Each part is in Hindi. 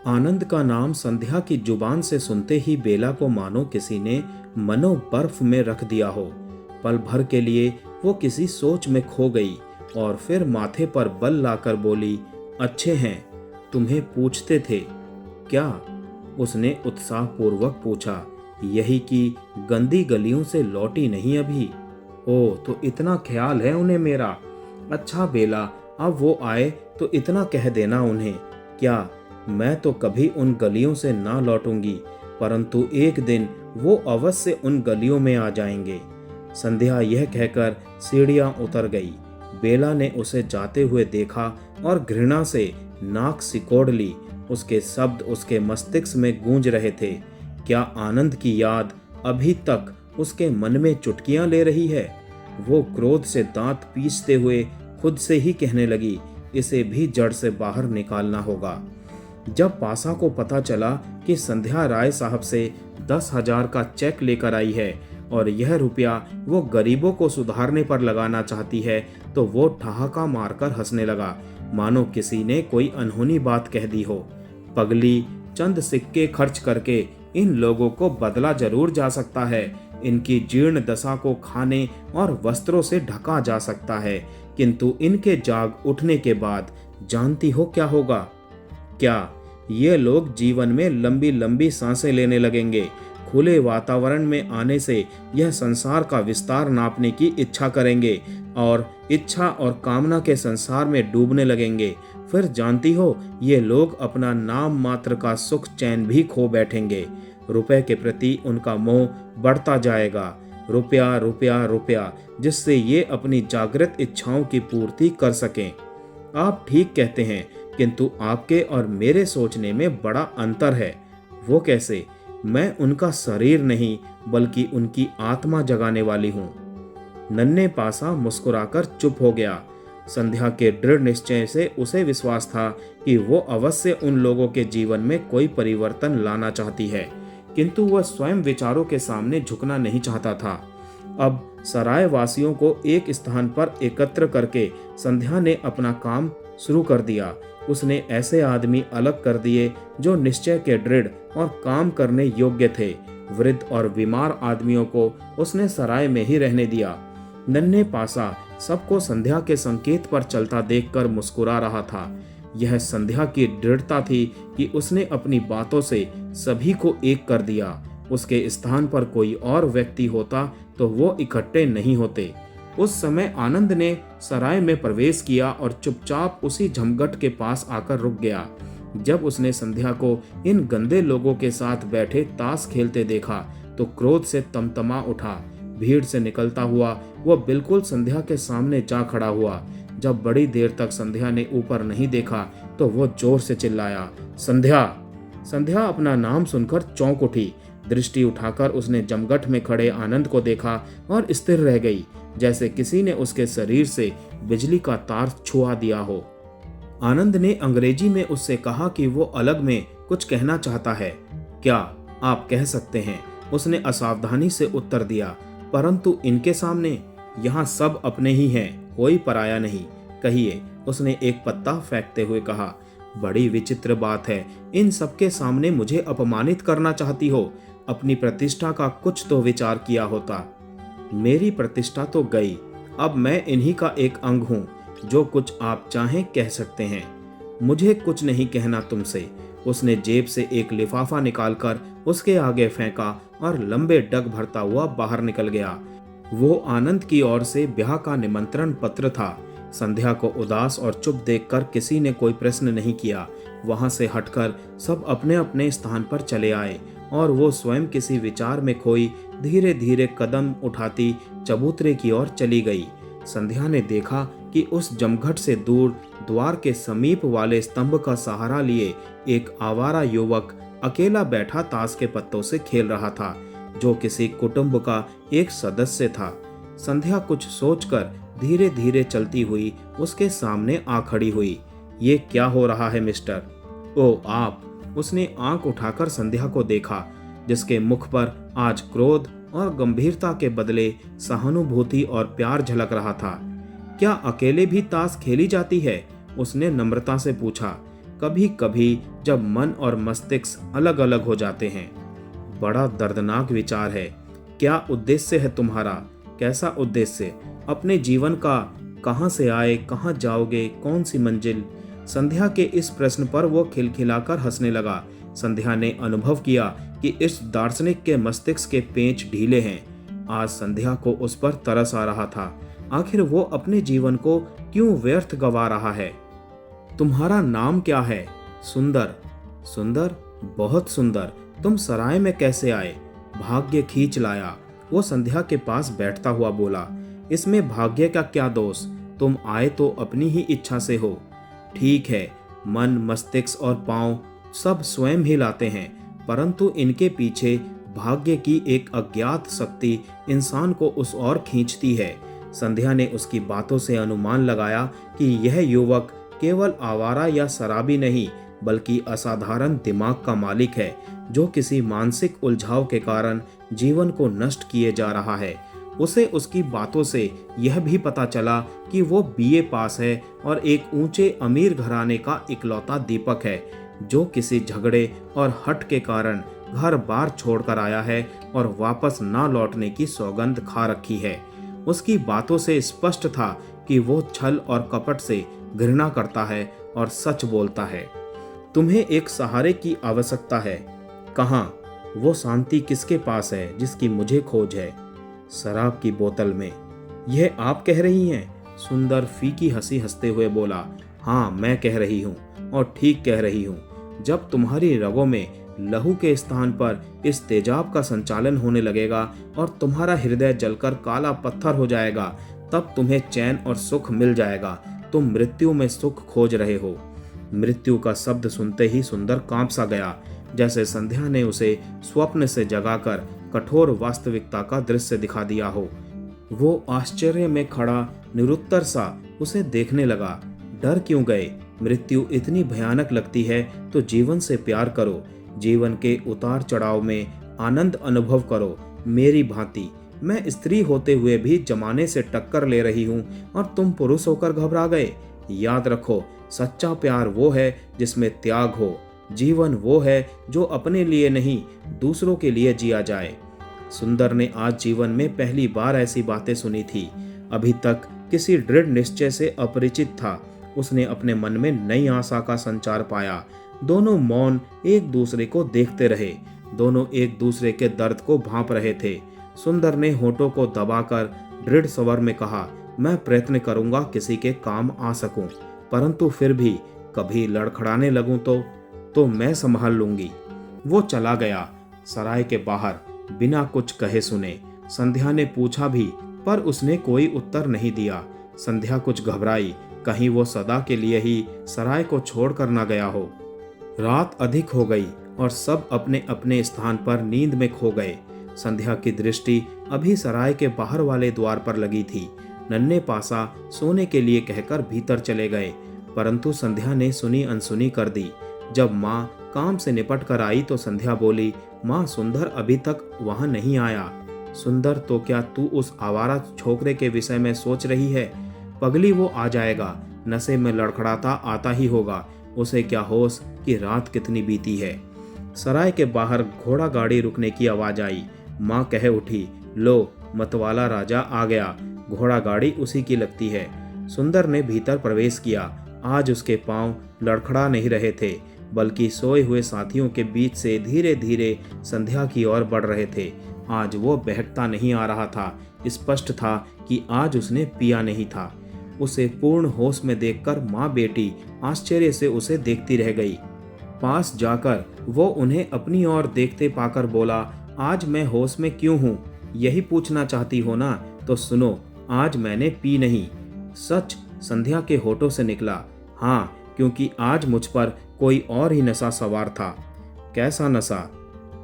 आनंद का नाम संध्या की जुबान से सुनते ही बेला को मानो किसी ने मनो बर्फ में रख दिया हो। पल भर के लिए वो किसी सोच में खो गई और फिर माथे पर बल लाकर बोली, अच्छे हैं, तुम्हें पूछते थे। क्या? उसने उत्साहपूर्वक पूछा। यही कि गंदी गलियों से लौटी नहीं अभी? ओ, तो इतना ख्याल है उन्हें मेरा। अच्छा बेला, अब वो आए तो इतना कह देना उन्हें। क्या? मैं तो कभी उन गलियों से ना लौटूंगी, परंतु एक दिन वो अवश्य उन गलियों में आ जाएंगे। संध्या यह कहकर सीढ़ियां उतर गई। बेला ने उसे जाते हुए देखा और घृणा से नाक सिकोड़ ली। उसके शब्द उसके मस्तिष्क में गूंज रहे थे। क्या आनंद की याद अभी तक उसके मन में चुटकियां ले रही है? वो क्रोध से दांत पीसते हुए खुद से ही कहने लगी, इसे भी जड़ से बाहर निकालना होगा। जब पासा को पता चला कि संध्या राय साहब से 10,000 का चेक लेकर आई है और यह रुपया वो गरीबों को सुधारने पर लगाना चाहती है, तो वो ठहाका मारकर हंसने लगा, मानो किसी ने कोई अनहोनी बात कह दी हो। पगली, चंद सिक्के खर्च करके इन लोगों को बदला जरूर जा सकता है। इनकी जीर्ण दशा को खाने और वस्त्रों से ढका जा सकता है, किंतु इनके जाग उठने के बाद जानती हो क्या होगा? क्या? ये लोग जीवन में लंबी लंबी सांसें लेने लगेंगे। खुले वातावरण में आने से यह संसार का विस्तार नापने की इच्छा करेंगे और इच्छा और कामना के संसार में डूबने लगेंगे। फिर जानती हो, ये लोग अपना नाम मात्र का सुख चैन भी खो बैठेंगे। रुपए के प्रति उनका मोह बढ़ता जाएगा। रुपया रुपया रुपया, जिससे ये अपनी जागृत इच्छाओं की पूर्ति कर सकें। आप ठीक कहते हैं, किंतु आपके और मेरे सोचने में बड़ा अंतर है। वो कैसे? मैं उनका शरीर नहीं, बल्कि उनकी आत्मा जगाने वाली हूँ। नन्हे पासा मुस्कुराकर चुप हो गया। संध्या के दृढ़ निश्चय से उसे विश्वास था कि वो अवश्य उन लोगों के जीवन में कोई परिवर्तन लाना चाहती है, किंतु वह स्वयं विचारों के सामने झुकना नहीं चाहता था। अब सराय वासियों को एक स्थान पर एकत्र करके संध्या ने अपना काम शुरू कर दिया। उसने ऐसे आदमी अलग कर दिए जो निश्चय के दृढ़ और काम करने योग्य थे। वृद्ध और बीमार आदमियों को उसने सराय में ही रहने दिया। नन्हे पासा सबको संध्या के संकेत पर चलता देखकर मुस्कुरा रहा था। यह संध्या की दृढ़ता थी कि उसने अपनी बातों से सभी को एक कर दिया। उसके स्थान पर कोई और व्यक्ति होता तो वो इकट्ठे नहीं होते। उस समय आनंद ने सराय में प्रवेश किया और चुपचाप उसी झमघट के पास आकर रुक गया। जब उसने संध्या को इन गंदे लोगों के साथ बैठे ताश खेलते देखा तो क्रोध से तमतमा उठा। भीड़ से निकलता हुआ वह बिल्कुल संध्या के सामने जा खड़ा हुआ। जब बड़ी देर तक संध्या ने ऊपर नहीं देखा तो वो जोर से चिल्लाया, संध्या! संध्या अपना नाम सुनकर चौंक उठी। दृष्टि उठाकर उसने जमघट में खड़े आनंद को देखा और स्थिर रह गई, जैसे किसी ने उसके शरीर से बिजली का तार छुआ दिया हो। आनंद ने अंग्रेजी में उससे कहा कि वो अलग में कुछ कहना चाहता है। क्या आप कह सकते हैं? उसने असावधानी से उत्तर दिया, परंतु इनके सामने? यहाँ सब अपने ही हैं, कोई पराया नहीं। कहिए, उसने एक पत्ता फेंकते हुए कहा। बड़ी विचित्र बात है, इन सबके सामने मुझे अपमानित करना चाहती हो। अपनी प्रतिष्ठा का कुछ तो विचार किया होता। मेरी प्रतिष्ठा तो गई, अब मैं इन्हीं का एक अंग हूँ। जो कुछ आप चाहें कह सकते हैं, मुझे कुछ नहीं कहना तुमसे। उसने जेब से एक लिफाफा निकालकर उसके आगे फेंका और लंबे डग भरता हुआ बाहर निकल गया। वो आनंद की ओर से ब्याह का निमंत्रण पत्र था। संध्या को उदास और चुप देखकर किसी ने कोई प्रश्न नहीं किया। वहां से हटकर सब अपने अपने स्थान पर चले आए और वो स्वयं किसी विचार में खोई धीरे धीरे कदम उठाती चबूतरे की ओर चली गई। संध्या ने देखा कि उस जमघट से दूर द्वार के समीप वाले स्तंभ का सहारा लिए एक आवारा युवक अकेला बैठा ताश के पत्तों से खेल रहा था, जो किसी कुटुंब का एक सदस्य था। संध्या कुछ सोचकर धीरे धीरे चलती हुई उसके सामने आ खड़ी हुई। ये क्या हो रहा है मिस्टर? ओ आप! उसने आंख उठाकर संध्या को देखा, जिसके मुख पर आज क्रोध और गंभीरता के बदले सहानुभूति और प्यार झलक रहा था। क्या अकेले भी ताश खेली जाती है? उसने नम्रता से पूछा। कभी कभी जब मन और मस्तिष्क अलग अलग हो जाते हैं। बड़ा दर्दनाक विचार है। क्या उद्देश्य है तुम्हारा? कैसा उद्देश्य? अपने जीवन का? कहाँ से आए, कहाँ जाओगे, कौन सी मंजिल? संध्या के इस प्रश्न पर वो खिलखिलाकर हंसने लगा। संध्या ने अनुभव किया कि इस दार्शनिक के मस्तिष्क के पेंच ढीले हैं। आज संध्या को उस पर तरस आ रहा था। आखिर वो अपने जीवन को क्यों व्यर्थ गवा रहा है? तुम्हारा नाम क्या है? सुंदर। सुंदर? बहुत सुंदर। तुम सराय में कैसे आए? भाग्य खींच लाया। वो संध्या के पास बैठता हुआ बोला। इसमें भाग्य का क्या दोष? तुम आए तो अपनी ही इच्छा से हो। ठीक है, मन, मस्तिष्क और पांव सब स्वयं ही लाते हैं, परंतु इनके पीछे भाग्य की एक अज्ञात शक्ति इंसान को उस ओर खींचती है। संध्या ने उसकी बातों से अनुमान लगाया कि यह युवक केवल आवारा या शराबी नहीं, बल्कि असाधारण दिमाग का मालिक है, जो किसी मानसिक उलझाव के कारण जीवन को नष्ट किए जा रहा है। उसे उसकी बातों से यह भी पता चला कि वो बीए पास है और एक ऊंचे अमीर घराने का इकलौता दीपक है, जो किसी झगड़े और हट के कारण घर बार छोड़कर आया है और वापस ना लौटने की सौगंध खा रखी है। उसकी बातों से स्पष्ट था कि वो छल और कपट से घृणा करता है और सच बोलता है। तुम्हें एक सहारे की आवश्यकता है। कहाँ? वो शांति किसके पास है जिसकी मुझे खोज है? शराब की बोतल में। यह आप कह रही हैं? सुंदर फीकी हंसी हंसते हुए बोला। हाँ, मैं कह रही हूँ, और ठीक कह रही हूँ। जब तुम्हारी रगों में लहू के स्थान पर इस तेजाब का संचालन होने लगेगा और तुम्हारा हृदय जलकर काला पत्थर हो जाएगा, तब तुम्हें चैन और सुख मिल जाएगा। तुम मृत्यु में सुख खोज रहे हो। मृत्यु का शब्द सुनते ही सुंदर कांप सा गया, जैसे संध्या ने उसे स्वप्न से जगाकर कठोर वास्तविकता का दृश्य दिखा दिया हो। वो आश्चर्य में खड़ा निरुत्तर सा उसे देखने लगा। डर क्यों गए? मृत्यु इतनी भयानक लगती है तो जीवन से प्यार करो। जीवन के उतार चढ़ाव में आनंद अनुभव करो। मेरी भांति मैं स्त्री होते हुए भी जमाने से टक्कर ले रही हूँ और तुम पुरुष होकर घबरा गए। याद रखो, सच्चा प्यार वो है जिसमें त्याग हो। जीवन वो है जो अपने लिए नहीं, दूसरों के लिए जिया जाए। सुंदर ने आज जीवन में पहली बार ऐसी बातें सुनी थी। अभी तक किसी दृढ़ निश्चय से अपरिचित था। उसने अपने मन में नई आशा का संचार पाया। दोनों मौन एक दूसरे को देखते रहे। दोनों एक दूसरे के दर्द को भांप रहे थे। सुंदर ने होठों को दबाकर दृढ़ स्वर में कहा, मैं प्रयत्न करूंगा किसी के काम आ सकूं, परंतु फिर भी कभी लड़खड़ाने लगूं तो मैं संभाल लूंगी। वो चला गया। सराय के बाहर बिना कुछ कहे सुने संध्या ने पूछा भी, पर उसने कोई उत्तर नहीं दिया। संध्या कुछ घबराई, कहीं वो सदा के लिए ही सराय को छोड़कर न गया हो। रात अधिक हो गई और सब अपने अपने स्थान पर नींद में खो गए। संध्या की दृष्टि अभी सराय के बाहर वाले द्वार पर लगी थी। नन्हे पासा सोने के लिए कहकर भीतर चले गए, परंतु संध्या ने सुनी अनसुनी कर दी। जब माँ काम से निपट कर आई तो संध्या बोली, माँ, सुंदर अभी तक वहां नहीं आया। सुंदर? तो क्या तू उस आवारा छोकरे के विषय में सोच रही है? पगली, वो आ जाएगा। नशे में लड़खड़ाता आता ही होगा। उसे क्या होश कि रात कितनी बीती है। सराय के बाहर घोड़ा गाड़ी रुकने की आवाज आई। माँ कह उठी, लो, मतवाला राजा आ गया। घोड़ा गाड़ी उसी की लगती है। सुंदर ने भीतर प्रवेश किया। आज उसके पांव लड़खड़ा नहीं रहे थे, बल्कि सोए हुए साथियों के बीच से धीरे धीरे संध्या की ओर बढ़ रहे थे। आज वो बहकता नहीं आ रहा था। स्पष्ट था कि आज उसने पिया नहीं था। उसे पूर्ण होश में देखकर माँ बेटी आश्चर्य से उसे देखती रह गई। पास जाकर वो उन्हें अपनी ओर देखते पाकर बोला, आज मैं होश में क्यों हूँ? यही पूछना चाहती हो ना? तो सुनो, आज मैंने पी नहीं। सच? संध्या के होठों से निकला। हाँ, क्योंकि आज मुझ पर कोई और ही नशा सवार था। कैसा नशा?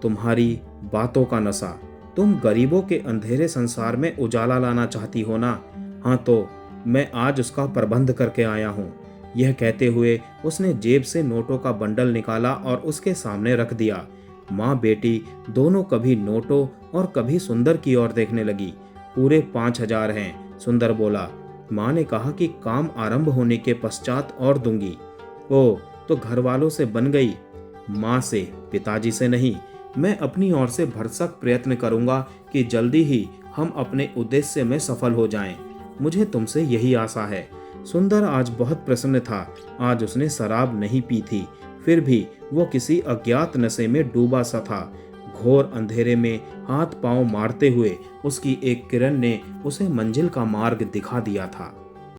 तुम्हारी बातों का नशा। तुम गरीबों के अंधेरे संसार में उजाला लाना चाहती हो ना? हाँ, तो मैं आज उसका प्रबंध करके आया हूँ। यह कहते हुए उसने जेब से नोटों का बंडल निकाला और उसके सामने रख दिया। माँ बेटी दोनों कभी नोटों और कभी सुंदर की ओर देखने लगी। पूरे 5,000 हैं, सुंदर बोला। माँ ने कहा कि काम आरंभ होने के पश्चात और दूंगी। ओ, तो घर वालों से बन गई, माँ से, पिताजी से नहीं। मैं अपनी ओर से भरसक प्रयत्न करूंगा कि जल्दी ही हम अपने उद्देश्य में सफल हो जाएं। मुझे तुमसे यही आशा है। सुंदर आज बहुत प्रसन्न था। आज उसने शराब नहीं पी थी, फिर भी वो किसी अज्ञात नशे में डूबा सा था। घोर अंधेरे में हाथ पांव मारते हुए उसकी एक किरण ने उसे मंजिल का मार्ग दिखा दिया था।